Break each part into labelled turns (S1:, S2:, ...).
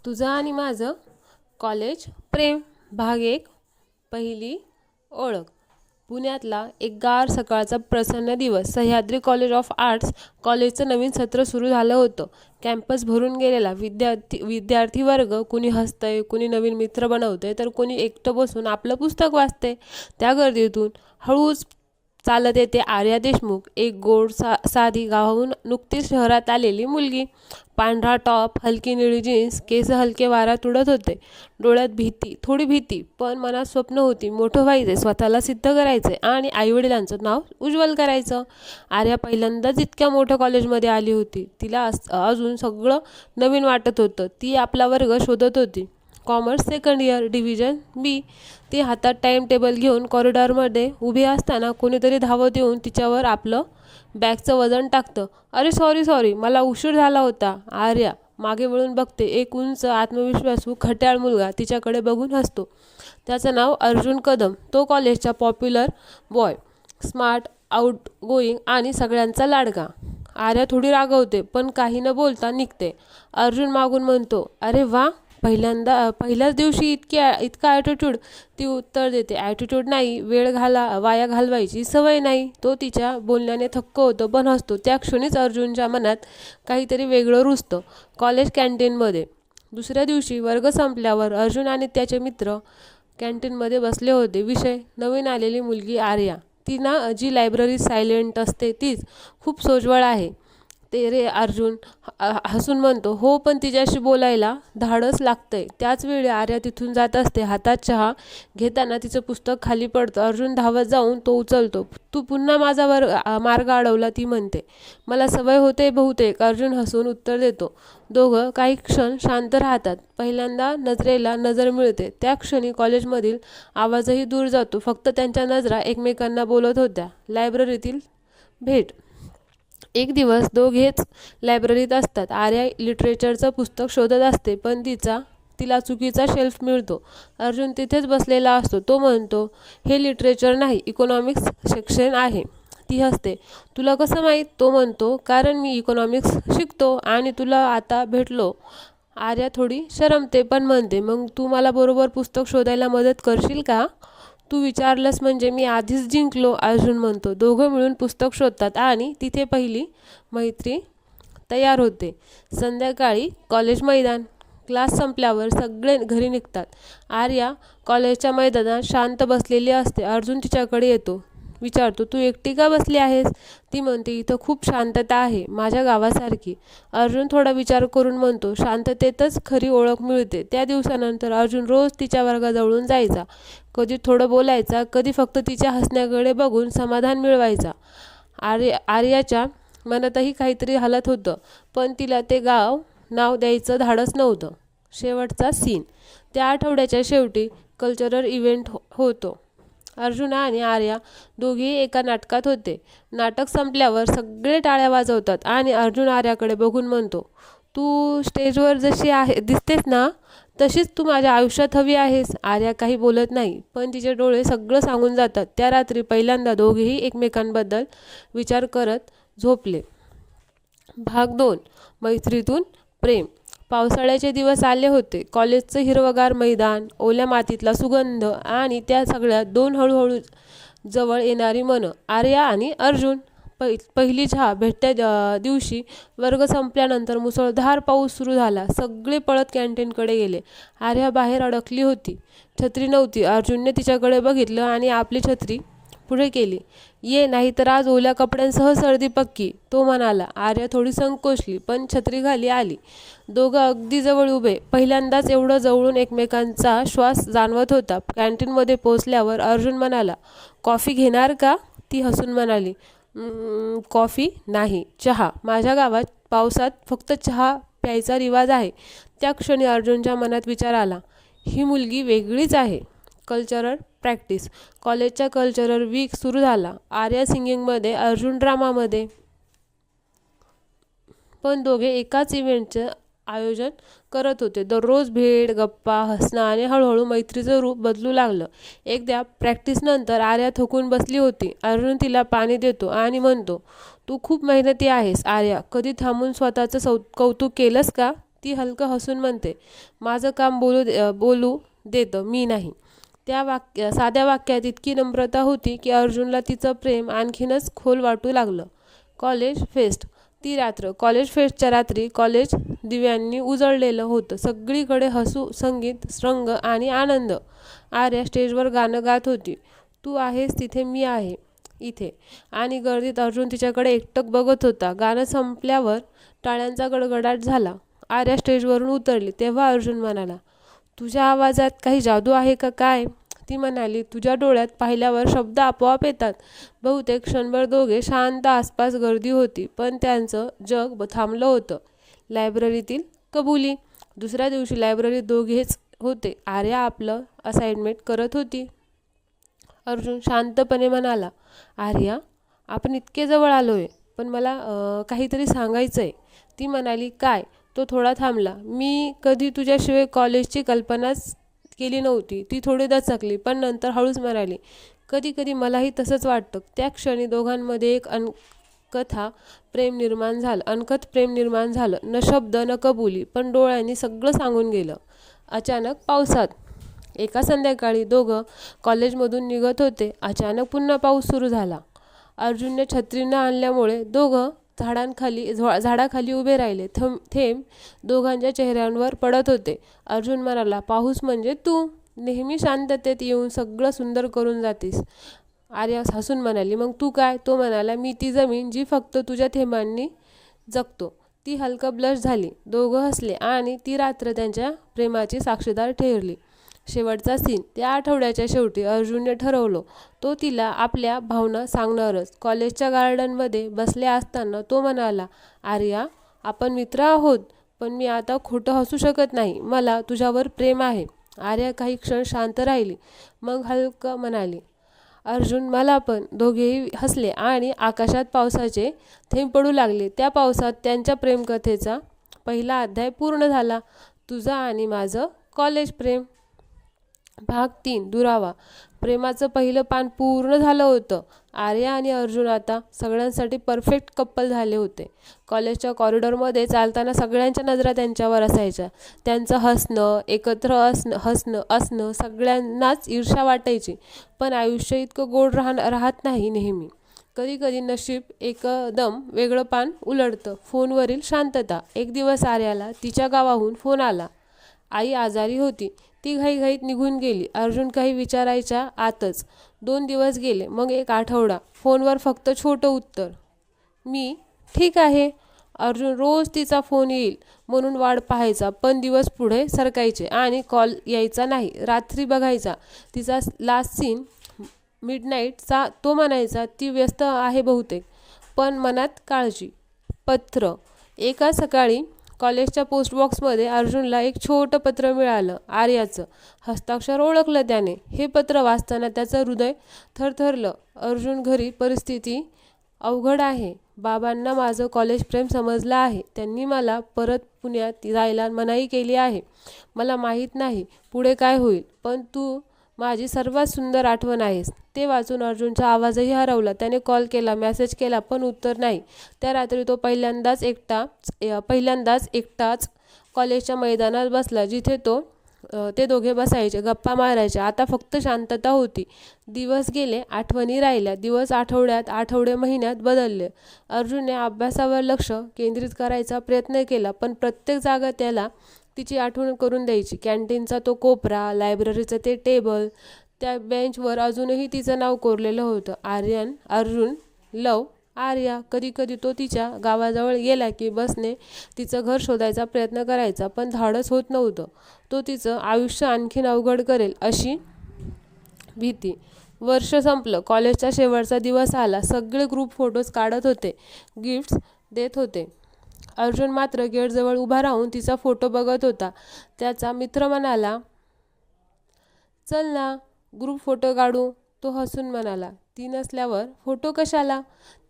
S1: तुझं आणि माझं कॉलेज प्रेम भाग एक. पहिली ओळख. पुण्यातला एक गार सकाळचा प्रसन्न दिवस. सह्याद्री कॉलेज ऑफ आर्ट्स कॉलेजचं नवीन सत्र सुरू झालं होतं. कॅम्पस भरून गेलेला. विद्यार्थी वर्ग, कुणी हसतंय, कुणी नवीन मित्र बनवतंय, तर कुणी एकटं बसून आपलं पुस्तक वाचतंय. त्या गर्दीतून हळूच चालत येते आर्या देशमुख, एक गोड साधी गावाहून नुकतीच शहरात आलेली मुलगी. पांढरा टॉप, हलकी निळी जीन्स, केस हलके वाऱ्यात उडत होते. डोळ्यात भीती, थोडी भीती, पण मनात स्वप्न होती. मोठं व्हायचे, स्वतःला सिद्ध करायचे आणि आईवडिलांचं नाव उज्ज्वल करायचं. आर्या पहिल्यांदाच इतक्या मोठ्या कॉलेजमध्ये आली होती. तिला अजून सगळं नवीन वाटत होतं. ती आपला वर्ग शोधत होती. कॉमर्स सेकंड इयर, डिव्हिजन बी. ती हातात टाइम टेबल घेऊन कॉरिडॉरमध्ये उभी असताना कोणीतरी धावत येऊन तिच्यावर आपलं बॅगचं वजन टाकतं. अरे सॉरी सॉरी, मला उशीर झाला होता. आर्या मागे वळून बघते. एक उंच, आत्मविश्वासू, खट्याळ मुलगा तिच्याकडे बघून हसतो. त्याचं नाव अर्जुन कदम. तो कॉलेजचा popular boy, smart, out going आणि सगळ्यांचा लाडका. आर्या थोडी रागवते, पण काही न बोलता निघते. अर्जुन मागून म्हणतो, अरे वा, पहिल्याच दिवशी इतका ॲटिट्यूड. ती उत्तर देते, ॲटिट्यूड नाही, वेळ वाया घालवायची सवय नाही. तो तिच्या बोलण्याने थक्क होतो, पण हसतो. त्या क्षणीच अर्जुनच्या मनात काहीतरी वेगळं रुजतं. कॉलेज कॅन्टीनमध्ये. दुसऱ्या दिवशी वर्ग संपल्यावर अर्जुन आणि त्याचे मित्र कॅन्टीनमध्ये बसले होते. विषय, नवीन आलेली मुलगी आर्या. ती ना, जी लायब्ररी सायलेंट असते तीच. खूप सोज्वळ आहे ते रे. अर्जुन हसून म्हणतो. हो, पण तिच्याशी बोलायला धाडस लागतंय. त्याच वेळी आर्या तिथून जात असते. हातात चहा घेताना तिचं पुस्तक खाली पडतं. अर्जुन धावत जाऊन तो उचलतो. तू पुन्हा माझा मार्ग अडवला, ती म्हणते. मला सवय होते बहुतेक, अर्जुन हसून उत्तर देतो. दोघं काही क्षण शांत राहतात. पहिल्यांदा नजरेला नजर मिळते. त्या क्षणी कॉलेजमधील आवाजही दूर जातो. फक्त त्यांच्या नजरा एकमेकांना बोलत होत्या. लायब्ररीतील भेट. एक दिवस दोघेच लायब्ररीत असतात. आर्या लिटरेचरचं पुस्तक शोधत असते, पण तिला चुकीचा शेल्फ मिळतो. अर्जुन तिथेच बसलेला असतो. तो म्हणतो, हे लिटरेचर नाही, इकॉनॉमिक्स सेक्शन आहे. ती हसते. तुला कसं माहीत? तो म्हणतो, कारण मी इकॉनॉमिक्स शिकतो आणि तुला आता भेटलो. आर्या थोडी शरमते, पण म्हणते, मग तू मला बरोबर पुस्तक शोधायला मदत करशील का? तू विचारलंस म्हणजे मी आधीच जिंकलो, अर्जुन म्हणतो. दोघं मिळून पुस्तक शोधतात आणि तिथे पहिली मैत्री तयार होते. संध्याकाळी कॉलेज मैदान. क्लास संपल्यावर सगळे घरी निघतात. आर्या कॉलेजच्या मैदानात शांत बसलेली असते. अर्जुन तिच्याकडे येतो. विचारतो, तू एकटी का बसली आहेस? ती म्हणते, इथं खूप शांतता आहे, माझ्या गावासारखी. अर्जुन थोडा विचार करून म्हणतो, शांततेतच खरी ओळख मिळते. त्या दिवसानंतर अर्जुन रोज तिच्या वर्गाजवळून जायचा. कधी थोडं बोलायचा, कधी फक्त तिच्या हसण्याकडे बघून समाधान मिळवायचा. आर्याच्या मनातही काहीतरी हलत होतं, पण तिला ते नाव द्यायचं धाडस नव्हतं. शेवटचा सीन. त्या आठवड्याच्या शेवटी कल्चरल इव्हेंट होतो. अर्जुन आणि आर्या दोघेही एका नाटकात होते. नाटक संपल्यावर सगळे टाळ्या वाजवतात आणि अर्जुन आर्याकडे बघून म्हणतो, तू स्टेजवर जशी दिसतेस ना, तशीच तू माझ्या आयुष्यात हवी आहेस. आर्या काही बोलत नाही, पण तिचे डोळे सगळं सांगून जातात. त्या रात्री पहिल्यांदा दोघेही एकमेकांबद्दल विचार करत झोपले. भाग 2. मैत्रीतून प्रेम. पावसाळ्याचे दिवस आले होते. कॉलेजचं हिरवगार मैदान, ओल्या मातीतला सुगंध आणि त्या सगळ्यात दोन हळूहळू जवळ येणारी मनं. आर्या आणि अर्जुन. पहिली चहा भेटत्या दिवशी. वर्ग संपल्यानंतर मुसळधार पाऊस सुरू झाला. सगळे पळत कॅन्टीनकडे गेले. आर्या बाहेर अडकली होती. छत्री नव्हती. अर्जुनने तिच्याकडे बघितलं आणि आपली छत्री पुढे केली. ये, नाही तर आज ओल्या कपड्यांसह सर्दी पक्की, तो म्हणाला. आर्या थोडी संकोचली, पण छत्री खाली आली. दोघं अगदी जवळ उभे. पहिल्यांदाच एवढं जवळून एकमेकांचा श्वास जाणवत होता. कॅन्टीनमध्ये पोचल्यावर अर्जुन म्हणाला, कॉफी घेणार का? ती हसून म्हणाली, कॉफी नाही, चहा. माझ्या गावात पावसात फक्त चहा प्यायचा रिवाज आहे. त्या क्षणी अर्जुनच्या मनात विचार आला, ही मुलगी वेगळीच आहे. Cultural practice. कॉलेजचा कल्चरल वीक सुरू झाला. आर्या सिंगिंगमध्ये, अर्जुन ड्रामामध्ये. पण दोघे एकाच इव्हेंटचं आयोजन करत होते. दररोज भेट, गप्पा, हसणं आणि हळूहळू मैत्रीचं रूप बदलू लागलं. एकदा प्रॅक्टिसनंतर आर्या थकून बसली होती. अर्जुन तिला पाणी देतो आणि म्हणतो, तू खूप मेहनती आहेस आर्या. कधी थांबून स्वतःचं कौतुक केलंस का? ती हलकं हसून म्हणते, माझं काम बोलू देतं, मी नाही. त्या साध्या वाक्यात इतकी नम्रता होती की अर्जुनला तिचं प्रेम आणखीनच खोल वाटू लागलं. College fest. ती रात्र. कॉलेज फेस्टच्या रात्री कॉलेज दिव्यांनी उजळलेलं होतं. सगळीकडे हसू, संगीत, रंग आणि आनंद. आर्या स्टेजवर गाणं गात होती. तू आहेस तिथे, मी आहे इथे. आणि गर्दीत अर्जुन तिच्याकडे एकटक बघत होता. गाणं संपल्यावर टाळ्यांचा गडगडाट झाला. आर्या स्टेजवरून उतरली तेव्हा अर्जुन म्हणाला, तुझ्या आवाजात काही जादू आहे का काय? ती म्हणाली, तुझ्या डोळ्यात पाहिल्यावर शब्द आपोआप येतात. बहुतेक क्षणभर दोघे शांत. आसपास गर्दी होती पण त्यांचं जग थांबलं होतं. लायब्ररीतील कबुली. दुसऱ्या दिवशी लायब्ररीत दोघेच होते. आर्या आपलं असाइनमेंट करत होती. अर्जुन शांतपणे म्हणाला, आर्या, आपण इतके जवळ आलोय, पण मला काहीतरी सांगायचं आहे. ती म्हणाली, काय? तो थोडा थांबला. मी कधी तुझ्याशिवाय कॉलेजची कल्पनाच केली नव्हती. ती थोडी दचकली पण नंतर हळूच म्हणाली, कधी कधी मलाही तसंच वाटतं. त्या क्षणी दोघांमध्ये एक अनकथ प्रेम निर्माण झालं. न शब्द न कबुली, पण डोळ्यांनी सगळं सांगून गेलं. अचानक पावसात. एका संध्याकाळी दोघं कॉलेजमधून निघत होते. अचानक पुन्हा पाऊस सुरू झाला. अर्जुनने छत्री न आणल्यामुळे दोघं झाडाखाली उभे राहिले. थेंब दोघांच्या चेहऱ्यांवर पडत होते. अर्जुन म्हणाला, पाऊस म्हणजे तू. नेहमी शांततेत येऊन सगळं सुंदर करून जातेस. आर्या हसून म्हणाली, मग तू काय? तो म्हणाला, मी ती जमीन जी फक्त तुझ्या थेंबांनी जगतो. ती हलकं ब्लश झाली. दोघं हसले आणि ती रात्र त्यांच्या प्रेमाची साक्षीदार ठरली. शेवटचा सीन. त्या आठवड्याच्या शेवटी अर्जुनने ठरवलं, तो तिला आपल्या भावना सांगणारच. कॉलेजच्या गार्डनमध्ये बसले असताना तो म्हणाला, आर्या, आपण मित्र आहोत, पण मी आता खोटं हसू शकत नाही. मला तुझ्यावर प्रेम आहे. आर्या काही क्षण शांत राहिली, मग हलकं म्हणाली, अर्जुन, मला पण. दोघेही हसले आणि आकाशात पावसाचे थेंब पडू लागले. त्या पावसात त्यांच्या प्रेमकथेचा पहिला अध्याय पूर्ण झाला. तुझं आणि माझं कॉलेज प्रेम. भाग 3. दुरावा. प्रेमाचं पहिलं पान पूर्ण झालं होतं. आर्या आणि अर्जुन आता सगळ्यांसाठी परफेक्ट कपल झाले होते. कॉलेजच्या कॉरिडॉरमध्ये चालताना सगळ्यांच्या नजरा त्यांच्यावर असायच्या. त्यांचं हसणं, एकत्र असणं सगळ्यांनाच ईर्ष्या वाटायची. पण आयुष्य इतकं गोड राहत नाही नेहमी. कधी कधी नशीब एकदम वेगळं पान उलटतं. फोनवरील शांतता. एक दिवस आर्याला तिच्या गावाहून फोन आला. आई आजारी होती. ती घाईघाईत निघून गेली. अर्जुन काही विचारायच्या आतच 2 दिवस गेले, मग 1 आठवडा. फोनवर फक्त छोटं उत्तर, मी ठीक आहे. अर्जुन रोज तिचा फोन येईल म्हणून वाट पाहायचा, पण दिवस पुढे सरकायचे आणि कॉल यायचा नाही. रात्री बघायचा तिचा लास्ट सीन मिडनाईटचा. तो म्हणायचा, ती व्यस्त आहे बहुतेक, पण मनात काळजी. पत्र. एका सकाळी कॉलेजच्या पोस्टबॉक्समध्ये अर्जुनला एक छोटं पत्र मिळालं. आर्याचं हस्ताक्षर ओळखलं त्याने. हे पत्र वाचताना त्याचं हृदय थरथरलं. अर्जुन, घरी परिस्थिती अवघड आहे. बाबांना माझं कॉलेज प्रेम समजलं आहे. त्यांनी मला परत पुण्यात जायला मनाई केली आहे. मला माहीत नाही पुढे काय होईल, पण तू माझी सर्वात सुंदर आठवण आहेस. ते वाचून अर्जुनचा आवाजही हरवला. त्याने कॉल केला, मेसेज केला, पण उत्तर नाही. त्या रात्री तो पहिल्यांदाच एकटाच कॉलेजच्या मैदानात बसला, जिथे ते दोघे बसायचे, गप्पा मारायचे. आता फक्त शांतता होती. दिवस गेले, आठवणी राहिल्या. दिवस आठवडे महिन्यात बदलले. अर्जुनने अभ्यासावर लक्ष केंद्रित करायचा प्रयत्न केला, पण प्रत्येक जागा त्याला तिची आठवण करून द्यायची. कॅन्टीनचा तो कोपरा, लायब्ररीचं ते टेबल, त्या बेंचवर अजूनही तिचं नाव कोरलेलं होतं, अर्जुन लव आर्या. कधी कधी तो तिच्या गावाजवळ गेला की बसने तिचं घर शोधायचा प्रयत्न करायचा, पण धाडस होत नव्हतं. तो तिचं आयुष्य आणखीन अवघड करेल अशी भीती. वर्ष संपलं. कॉलेजचा शेवटचा दिवस आला. सगळे ग्रुप फोटोज काढत होते, गिफ्ट्स देत होते. अर्जुन मात्र गेटजवळ उभा राहून तिचा फोटो बघत होता. त्याचा मित्र म्हणाला, चल ना ग्रुप फोटो काढू. तो हसून म्हणाला, ती नसल्यावर फोटो कशाला?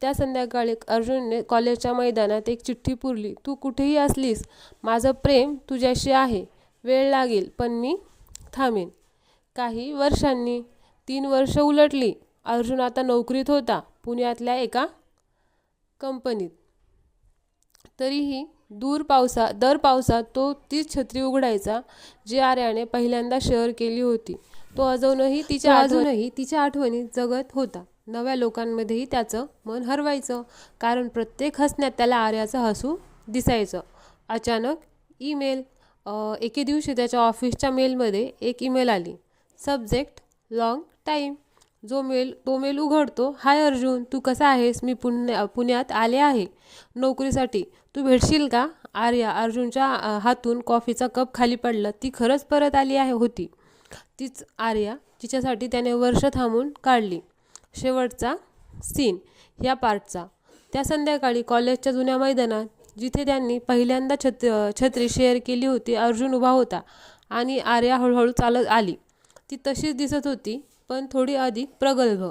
S1: त्या संध्याकाळी अर्जुनने कॉलेजच्या मैदानात एक चिठ्ठी पुरली. तू कुठेही असलीस, माझं प्रेम तुझ्याशी आहे. वेळ लागेल, पण मी थांबेन. काही वर्षांनी 3 वर्ष उलटली. अर्जुन आता नोकरीत होता, पुण्यातल्या एका कंपनीत. तरीही दर पावसात तो तीच छत्री उघडायचा जी आर्याने पहिल्यांदा शेअर केली होती. तो अजूनही तिच्या आठवणीत जगत होता. नव्या लोकांमध्येही त्याचं मन हरवायचं, कारण प्रत्येक हसण्यात त्याला आर्याचं हसू दिसायचं. अचानक ईमेल. एके दिवशी त्याच्या ऑफिसच्या मेलमध्ये एक ईमेल आली. Subject long time. तो मेल उघडतो. हाय अर्जुन, तू कसा आहेस? मी पुण्यात आले आहे नोकरीसाठी. तू भेटशील का? आर्या. अर्जुनच्या हातून कॉफीचा कप खाली पडला. ती खरंच परत आली होती. तीच आर्या जिच्यासाठी त्याने वर्ष थांबून काढली. शेवटचा सीन ह्या पार्टचा. त्या संध्याकाळी कॉलेजच्या जुन्या मैदानात, जिथे त्यांनी पहिल्यांदा छत्री शेअर केली होती, अर्जुन उभा होता आणि आर्या हळूहळू चालत आली. ती तशीच दिसत होती, पण थोडी अधिक प्रगल्भ.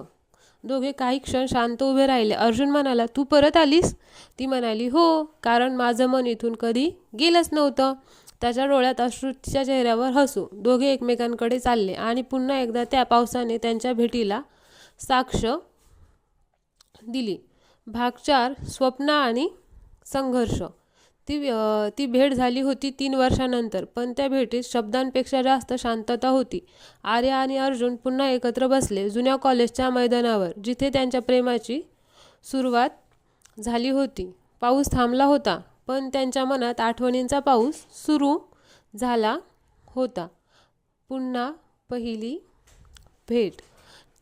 S1: दोघे काही क्षण शांत उभे राहिले. अर्जुन म्हणाला, तू परत आलीस? ती म्हणाली, हो, कारण माझं मन इथून कधी गेलंच नव्हतं. त्याच्या डोळ्यात अश्रू, तिच्या चेहऱ्यावर हसू. दोघे एकमेकांकडे चालले आणि पुन्हा एकदा त्या पावसाने त्यांच्या भेटीला साक्ष दिली. भाग 4. स्वप्न आणि संघर्ष. ती भेट झाली होती 3 वर्षांनंतर, पण त्या भेटीत शब्दांपेक्षा जास्त शांतता होती. आर्या आणि अर्जुन पुन्हा एकत्र बसले जुन्या कॉलेजच्या मैदानावर, जिथे त्यांच्या प्रेमाची सुरुवात झाली होती. पाऊस थांबला होता, पण त्यांच्या मनात आठवणींचा पाऊस सुरू झाला होता. पुन्हा पहिली भेट.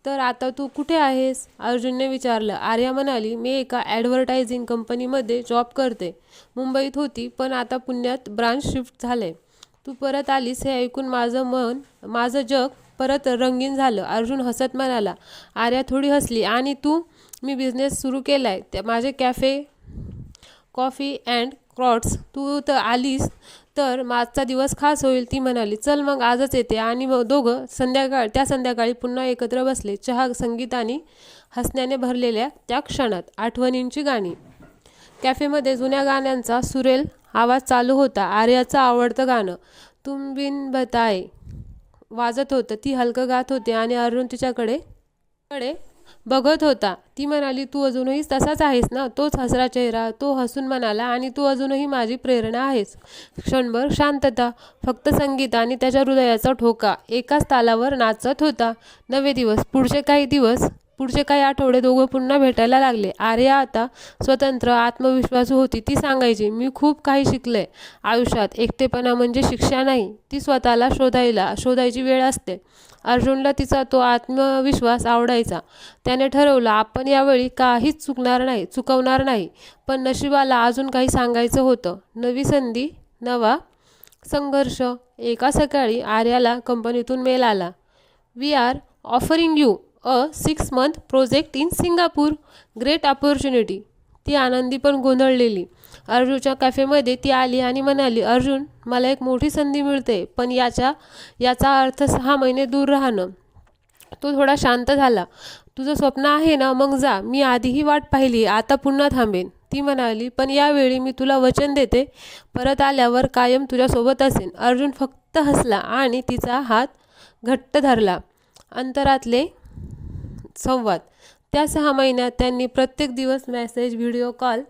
S1: तर आता तू कुठे आहेस? अर्जुनने विचारलं. आर्या म्हणाली, मी एका ॲडव्हर्टायझिंग कंपनीमध्ये जॉब करते. मुंबईत होती, पण आता पुण्यात ब्रांच शिफ्ट झालंय. तू परत आलीस हे ऐकून माझं जग परत रंगीन झालं. अर्जुन हसत म्हणाला. आर्या थोडी हसली. आणि तू? मी बिझनेस सुरू केलाय, माझे कॅफे, कॉफी अँड क्रॉट्स. तू तर आलीस तर आजचा दिवस खास होईल. ती म्हणाली, चल मग आजच येते. आणि मग दोघं त्या संध्याकाळी पुन्हा एकत्र बसले. चहा, संगीत आणि हसण्याने भरलेल्या त्या क्षणात. आठवणींची गाणी. कॅफेमध्ये जुन्या गाण्यांचा सुरेल आवाज चालू होता. आर्याचं आवडतं गाणं तुम बिन बताए वाजत होतं. ती हलकं गात होती आणि अर्जुन तिच्याकडे बघत होता. ती म्हणाली, तू अजूनही तसाच आहेस ना? तोच हसरा चेहरा. तो हसून म्हणाला, आणि तू अजूनही माझी प्रेरणा आहेस. क्षणभर शांतता. फक्त संगीत आणि त्याच्या हृदयाचा ठोका एकाच तालावर नाचत होता. नवे दिवस. पुढचे काही आठवडे दोघं पुन्हा भेटायला लागले. आर्या आता स्वतंत्र, आत्मविश्वासू होती. ती सांगायची, मी खूप काही शिकले आयुष्यात. एकटेपणा म्हणजे शिक्षा नाही, ती स्वतःला शोधायची वेळ असते. अर्जुनला तिचा तो आत्मविश्वास आवडायचा. त्याने ठरवलं, आपण यावेळी काहीच चुकवणार नाही. पण नशिबाला अजून काही सांगायचं होतं. नवी संधी, नवा संघर्ष. एका सकाळी आर्याला कंपनीतून मेल आला. We are offering you a 6 month project in Singapore. Great opportunity. ती आनंदी पण गोंधळलेली. अर्जुनच्या कॅफेमध्ये ती आली आणि म्हणाली, अर्जुन, मला एक मोठी संधी मिळते, पण याचा अर्थ 6 महिने दूर राहणं. तो थोडा शांत झाला. तुझं स्वप्न आहे ना? मग जा. मी आधीही वाट पाहिली, आता पुन्हा थांबेन. ती म्हणाली, पण यावेळी मी तुला वचन देते, परत आल्यावर कायम तुझ्यासोबत असेन. अर्जुन फक्त हसला आणि तिचा हात घट्ट धरला. अंतरातले संवाद. त्या 6 महिन्यात त्यांनी प्रत्येक दिवस मेसेज, व्हिडिओ कॉल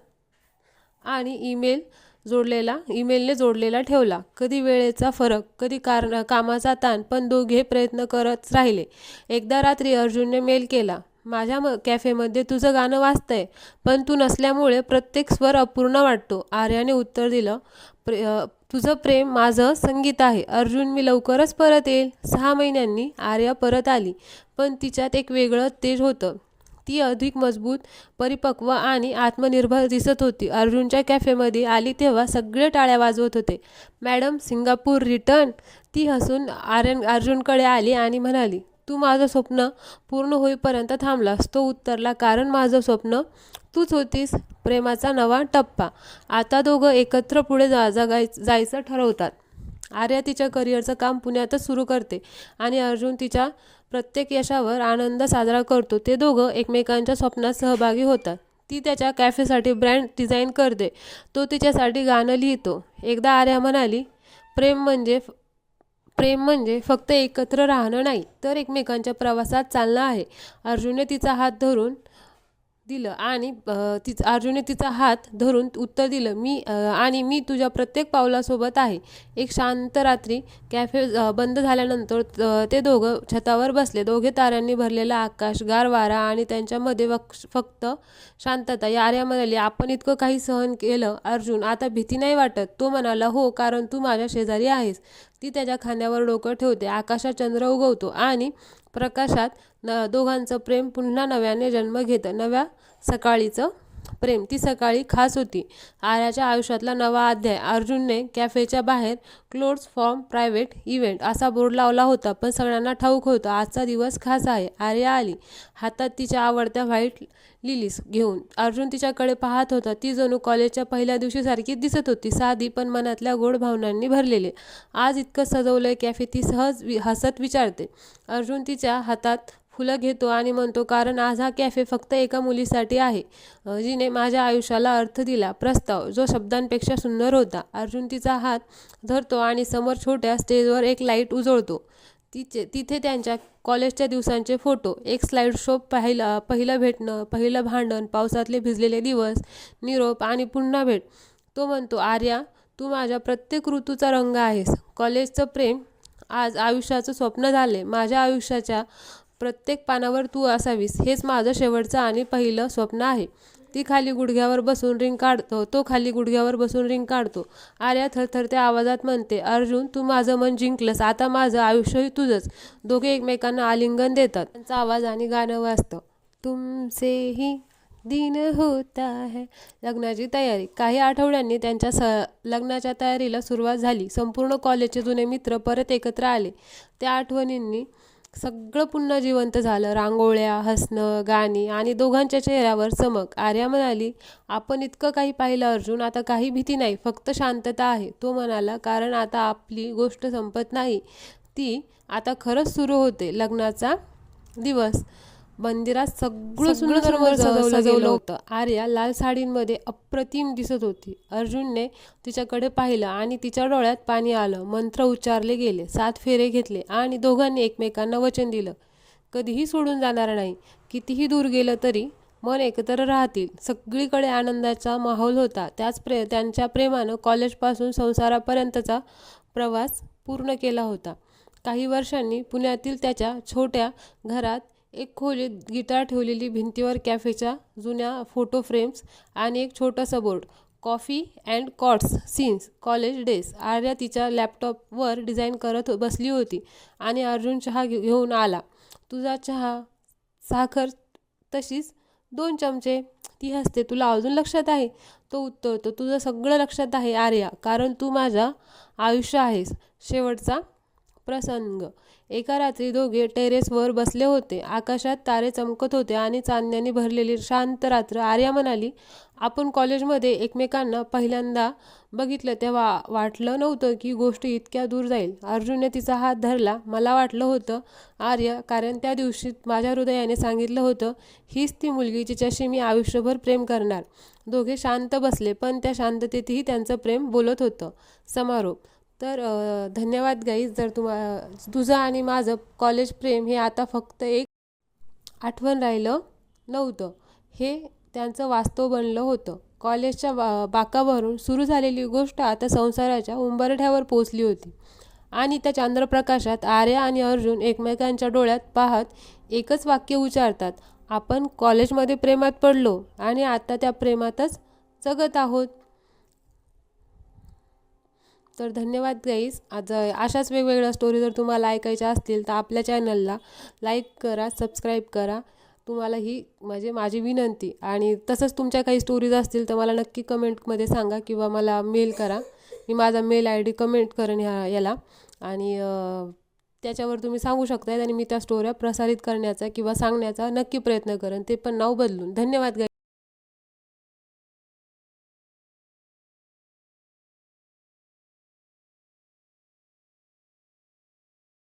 S1: आणि ईमेलने जोडलेला ठेवला. कधी वेळेचा फरक, कधी कामाचा ताण, पण दोघे प्रयत्न करत राहिले. एकदा रात्री अर्जुनने मेल केला, माझ्या कॅफेमध्ये तुझं गाणं वाजतंय, पण तू नसल्यामुळे प्रत्येक स्वर अपूर्ण वाटतो. आर्याने उत्तर दिलं, तुझं प्रेम माझं संगीत आहे. अर्जुन, मी लवकरच परत येईल. 6 महिन्यांनी आर्या परत आली, पण तिच्यात एक वेगळं तेज होतं. ती अधिक मजबूत, परिपक्व आणि आत्मनिर्भर दिसत होती. अर्जुनच्या कॅफेमध्ये आली तेव्हा सगळे टाळ्या वाजवत होते. Madam, Singapore return. ती हसून अर्जुनकडे आली आणि म्हणाली, तू माझं स्वप्न पूर्ण होईपर्यंत थांबलास. तो उत्तरला, कारण माझं स्वप्न तूच होतीस. प्रेमाचा नवा टप्पा. आता दोघं एकत्र पुढे जायचं ठरवतात. आर्या तिच्या करिअरचं काम पुण्यातच सुरू करते आणि अर्जुन तिच्या प्रत्येक यशावर आनंद साजरा करतो. ते दोघं एकमेकांच्या स्वप्नात सहभागी होतात. ती त्याच्या कॅफेसाठी ब्रँड डिझाईन करते. तो तिच्यासाठी गाणं लिहितो. एकदा आर्या म्हणाली, प्रेम म्हणजे फक्त एकत्र राहणं नाही, तर एकमेकांच्या प्रवासात चालणं आहे. अर्जुनने तिचा हात धरून दिलं आणि अर्जुनने तिचा हात धरून उत्तर दिलं, मी तुझ्या प्रत्येक पावलासोबत आहे. एक शांत रात्री कॅफे बंद झाल्यानंतर ते दोघं छतावर बसले. दोघे ताऱ्यांनी भरलेलं आकाश, गार वारा आणि त्यांच्यामध्ये फक्त शांतता. आर्या म्हणाली, आपण इतकं काही सहन केलं अर्जुन, आता भीती नाही वाटत? तो म्हणाला, हो, कारण तू माझ्या शेजारी आहेस. ती त्याच्या खांद्यावर डोकं ठेवते. आकाशात चंद्र उगवतो आणि प्रकाशात दोघांचं प्रेम पुन्हा नव्याने जन्म घेतं. नव्या सकाळीचं प्रेम. ती सकाळी खास होती. आर्याच्या आयुष्यातला नवा अध्याय. अर्जुनने कॅफेच्या बाहेर क्लोज्ड फॉर प्रायव्हेट इव्हेंट असा बोर्ड लावला होता, पण सगळ्यांना ठाऊक होतं आजचा दिवस खास आहे. आर्या आली, हातात तिच्या आवडत्या व्हाईट लिलीज घेऊन. अर्जुन तिच्याकडे पाहत होता. ती जणू कॉलेजच्या पहिल्या दिवशीसारखीच दिसत होती, साधी पण मनातल्या गोड भावनांनी भरलेली. आज इतकं सजवलंय कॅफे? ती सहज हसत विचारते. अर्जुन तिच्या हातात फुलं घेतो आणि म्हणतो, कारण आज हा कॅफे फक्त एका मुलीसाठी आहे, जिने माझ्या आयुष्याला अर्थ दिला. प्रस्ताव जो शब्दांपेक्षा सुंदर होता. अर्जुन तिचा हात धरतो आणि समोर छोट्या स्टेजवर एक लाईट उजळतो. तिथे त्यांच्या कॉलेजच्या दिवसांचे फोटो, एक स्लाईड शो, पहिलं भेटणं, पहिलं भांडण, पावसातले भिजलेले दिवस, निरोप आणि पुन्हा भेट. तो म्हणतो, आर्या, तू माझ्या प्रत्येक ऋतूचा रंग आहेस. कॉलेजचं प्रेम आज आयुष्याचं स्वप्न झाले. माझ्या आयुष्याच्या प्रत्येक पानावर तू असावीस, हेच माझं शेवटचं आणि पहिलं स्वप्न आहे. तो खाली गुडघ्यावर बसून रिंग काढतो. आर्या थरथरत्या आवाजात म्हणते, अर्जुन, तू माझं मन जिंकलंस, आता माझं आयुष्यही तुझंच. दोघे एकमेकांना आलिंगन देतात. त्यांचा आवाज आणि गाणं वाजतं, तुमसे ही दिन होता है. लग्नाची तयारी. काही आठवड्यांनी त्यांच्या लग्नाच्या तयारीला सुरुवात झाली. संपूर्ण कॉलेजचे जुने मित्र परत एकत्र आले. त्या आठवणींनी सगळं पुन्हा जिवंत झालं. रांगोळ्या, हसणं, गाणी आणि दोघांच्या चेहऱ्यावर चमक. आर्या म्हणाली, आपण इतकं काही पाहिलं अर्जुन, आता काही भीती नाही, फक्त शांतता आहे. तो म्हणाला, कारण आता आपली गोष्ट संपत नाही, ती आता खरंच सुरू होते. लग्नाचा दिवस. मंदिरात सगळं सुंदर सजवलं होतं. आर्या लाल साडीमध्ये अप्रतिम दिसत होती. अर्जुनने तिच्याकडे पाहिलं आणि तिच्या डोळ्यात पाणी आलं. मंत्र उच्चारले गेले, 7 फेरे घेतले आणि दोघांनी एकमेकांना वचन दिलं, कधीही सोडून जाणार नाही. कितीही दूर गेलं तरी मन एकत्र राहतील. सगळीकडे आनंदाचा माहोल होता. त्यांच्या प्रेमानं कॉलेजपासून संसारापर्यंतचा प्रवास पूर्ण केला होता. काही वर्षांनी पुण्यातील त्याच्या छोट्या घरात एक खोलीत गिटार ठेवलेली, भिंतीवर कॅफेच्या जुन्या फोटो फ्रेम्स आणि एक छोटंसं board, coffee and quotes scenes college days. आर्या तिच्या लॅपटॉपवर डिझाईन करत बसली होती आणि अर्जुन चहा घेऊन आला. तुझा चहा? साखर तशीच 2 चमचे. ती हसते, तुला अजून लक्षात आहे? तो उत्तरतो, तुझं सगळं लक्षात आहे आर्या, कारण तू माझं आयुष्य आहेस. शेवटचा प्रसंग. एका रात्री दोघे टेरेसवर बसले होते. आकाशात तारे चमकत होते आणि चांदण्याने भरलेली शांत रात्र. आर्या म्हणाली, आपण कॉलेजमध्ये एकमेकांना पहिल्यांदा बघितलं तेव्हा वाटलं नव्हतं की गोष्ट इतक्या दूर जाईल. अर्जुनने तिचा हात धरला. मला वाटलं होतं आर्या, कारण त्या दिवशी माझ्या हृदयाने सांगितलं होतं, हीच ती मुलगी जिच्याशी मी आयुष्यभर प्रेम करणार. दोघे शांत बसले, पण त्या शांततेतही त्यांचं प्रेम बोलत होतं. समारोप. तर धन्यवाद गाईज. जर तुझं आणि माझं कॉलेज प्रेम हे आता फक्त एक आठवण राहिलं नव्हतं, हे त्यांचं वास्तव बनलं होतं. कॉलेजच्या बाकावरून सुरू झालेली गोष्ट आता संसाराच्या उंबरठ्यावर पोचली होती. आणि त्या चंद्रप्रकाशात आर्या आणि अर्जुन एकमेकांच्या डोळ्यात पाहत एकच वाक्य उच्चारतात, आपण कॉलेजमध्ये प्रेमात पडलो आणि आता त्या प्रेमातच जगत आहोत. तर धन्यवाद गाईज. आज अशाच वेगवेगळ्या स्टोरी जर तुम्हाला ऐकायच्या असतील तर आपल्या चॅनलला लाईक करा, सबस्क्राईब करा. तुम्हाला ही माझी विनंती. आणि तसंच तुमच्या काही स्टोरीज असतील तर मला नक्की कमेंटमध्ये सांगा किंवा मला मेल करा. मी माझा मेल ID कमेंट करेन याला आणि त्याच्यावर तुम्ही सांगू शकता आणि मी त्या स्टोऱ्या प्रसारित करण्याचा किंवा सांगण्याचा नक्की प्रयत्न करेन, ते पण नाव बदलून. धन्यवाद गाईज.